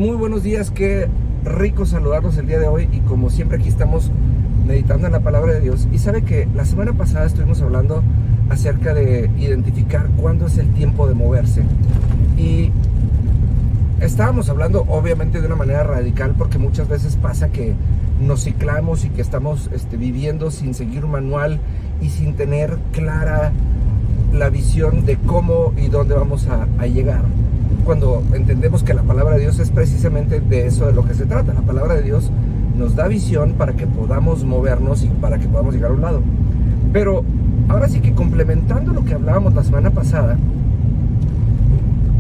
Muy buenos días, qué rico saludarlos el día de hoy y como siempre aquí estamos meditando en la palabra de Dios. Y sabe que la semana pasada estuvimos hablando acerca de identificar cuándo es el tiempo de moverse. Y estábamos hablando obviamente de una manera radical porque muchas veces pasa que nos ciclamos y que estamos viviendo sin seguir un manual y sin tener clara la visión de cómo y dónde vamos a llegar. Cuando entendemos que la palabra de Dios es precisamente de eso de lo que se trata. La palabra de Dios nos da visión para que podamos movernos y para que podamos llegar a un lado. Pero ahora sí que complementando lo que hablábamos la semana pasada,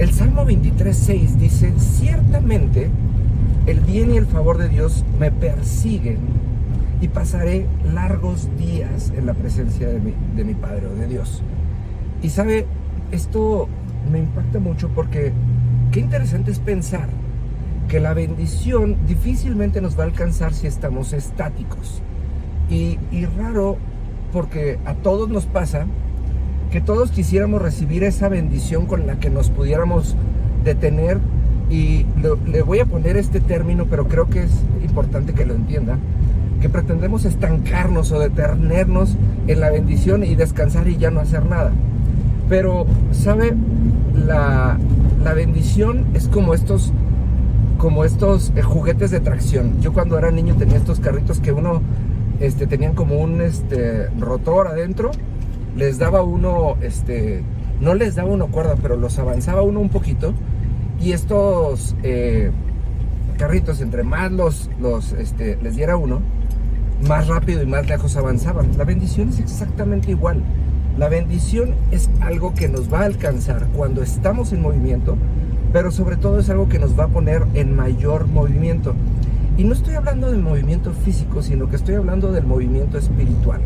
el Salmo 23:6 dice: ciertamente el bien y el favor de Dios me persiguen y pasaré largos días en la presencia de mi Padre o de Dios. Y sabe, esto me impacta mucho porque qué interesante es pensar que la bendición difícilmente nos va a alcanzar si estamos estáticos. Y raro, porque a todos nos pasa que todos quisiéramos recibir esa bendición con la que nos pudiéramos detener. Y le voy a poner este término, pero creo que es importante que lo entienda, que pretendemos estancarnos o detenernos en la bendición y descansar y ya no hacer nada. Pero, ¿sabe? La bendición es como estos juguetes de tracción. Yo cuando era niño tenía estos carritos que tenían como un rotor adentro. Les daba uno, no les daba uno cuerda, pero los avanzaba uno un poquito. Y estos carritos, entre más les diera uno, más rápido y más lejos avanzaban. La bendición es exactamente igual. La bendición es algo que nos va a alcanzar cuando estamos en movimiento, pero sobre todo es algo que nos va a poner en mayor movimiento. Y no estoy hablando del movimiento físico, sino que estoy hablando del movimiento espiritual.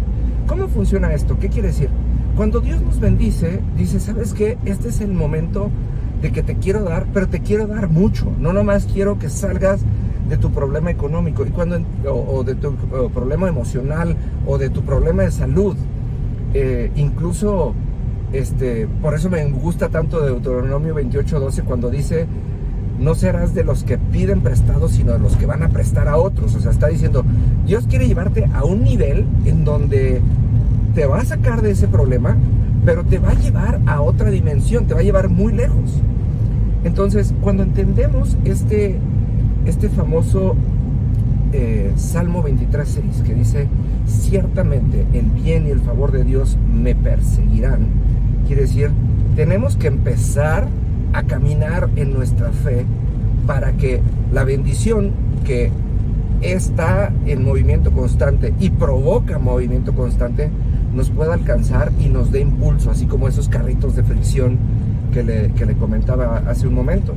¿Cómo funciona esto? ¿Qué quiere decir? Cuando Dios nos bendice, dice: ¿sabes qué? Este es el momento de que te quiero dar, pero te quiero dar mucho. No nomás quiero que salgas de tu problema económico o de tu problema emocional o de tu problema de salud. Incluso por eso me gusta tanto Deuteronomio 28:12 cuando dice: no serás de los que piden prestado, sino de los que van a prestar a otros. O sea, está diciendo, Dios quiere llevarte a un nivel en donde te va a sacar de ese problema, pero te va a llevar a otra dimensión, te va a llevar muy lejos. Entonces, cuando entendemos este famoso Salmo 23:6 que dice: ciertamente el bien y el favor de Dios me perseguirán, quiere decir, tenemos que empezar a caminar en nuestra fe para que la bendición que está en movimiento constante y provoca movimiento constante nos pueda alcanzar y nos dé impulso, así como esos carritos de fricción que le comentaba hace un momento.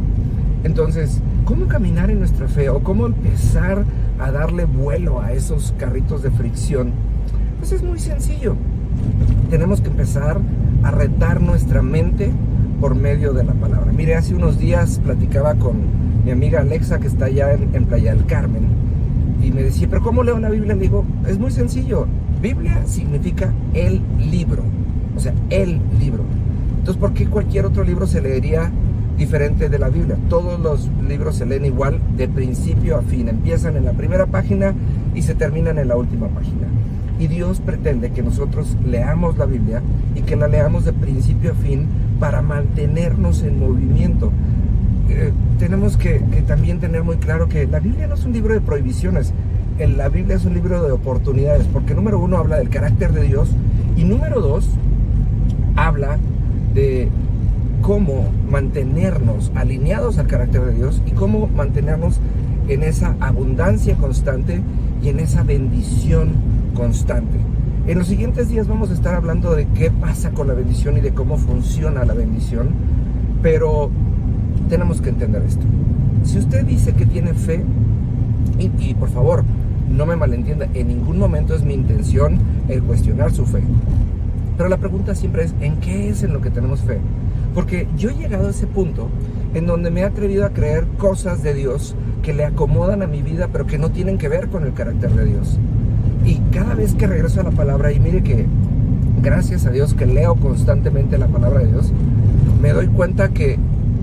Entonces, ¿cómo caminar en nuestra fe o cómo empezar a darle vuelo a esos carritos de fricción? Pues es muy sencillo. Tenemos que empezar a retar nuestra mente por medio de la palabra. Mire, hace unos días platicaba con mi amiga Alexa, que está allá en Playa del Carmen, y me decía: ¿pero cómo leo la Biblia? Le digo: es muy sencillo. Biblia significa el libro, o sea, el libro. Entonces, ¿por qué cualquier otro libro se leería diferente de la Biblia? Todos los libros se leen igual de principio a fin, empiezan en la primera página y se terminan en la última página. Y Dios pretende que nosotros leamos la Biblia y que la leamos de principio a fin para mantenernos en movimiento. Tenemos que también tener muy claro que la Biblia no es un libro de prohibiciones. La Biblia es un libro de oportunidades, porque número uno habla del carácter de Dios y número dos habla de cómo mantenernos alineados al carácter de Dios y cómo mantenernos en esa abundancia constante y en esa bendición constante. En los siguientes días vamos a estar hablando de qué pasa con la bendición y de cómo funciona la bendición, pero tenemos que entender esto. Si usted dice que tiene fe, y por favor, no me malentienda, en ningún momento es mi intención el cuestionar su fe, pero la pregunta siempre es: ¿en qué es en lo que tenemos fe? Porque yo he llegado a ese punto en donde me he atrevido a creer cosas de Dios que le acomodan a mi vida, pero que no tienen que ver con el carácter de Dios. Y cada vez que regreso a la palabra, y mire que gracias a Dios que leo constantemente la palabra de Dios, me doy cuenta que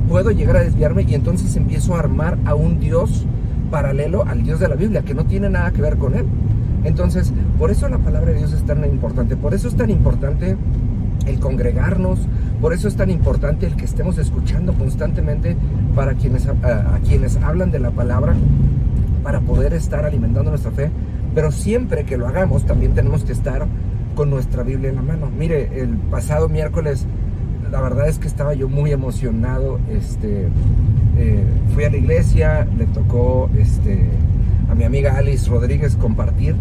puedo llegar a desviarme y entonces empiezo a armar a un Dios paralelo al Dios de la Biblia, que no tiene nada que ver con Él. Entonces, por eso la palabra de Dios es tan importante, por eso es tan importante el congregarnos, por eso es tan importante el que estemos escuchando constantemente para a quienes hablan de la palabra, para poder estar alimentando nuestra fe. Pero siempre que lo hagamos, también tenemos que estar con nuestra Biblia en la mano. Mire, el pasado miércoles, la verdad es que estaba yo muy emocionado. Fui a la iglesia, le tocó a mi amiga Alice Rodríguez compartir,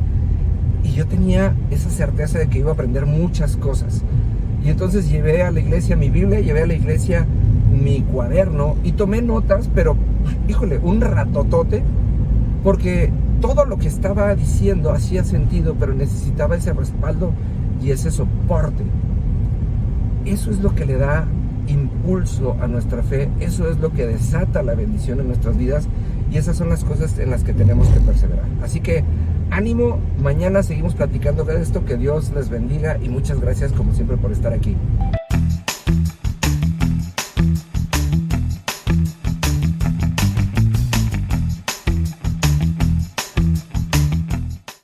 y yo tenía esa certeza de que iba a aprender muchas cosas. Y entonces llevé a la iglesia mi Biblia, llevé a la iglesia mi cuaderno y tomé notas, pero híjole, un ratotote, porque todo lo que estaba diciendo hacía sentido, pero necesitaba ese respaldo y ese soporte. Eso es lo que le da impulso a nuestra fe, eso es lo que desata la bendición en nuestras vidas, y esas son las cosas en las que tenemos que perseverar. Así que ánimo, mañana seguimos platicando de esto, que Dios les bendiga y muchas gracias como siempre por estar aquí.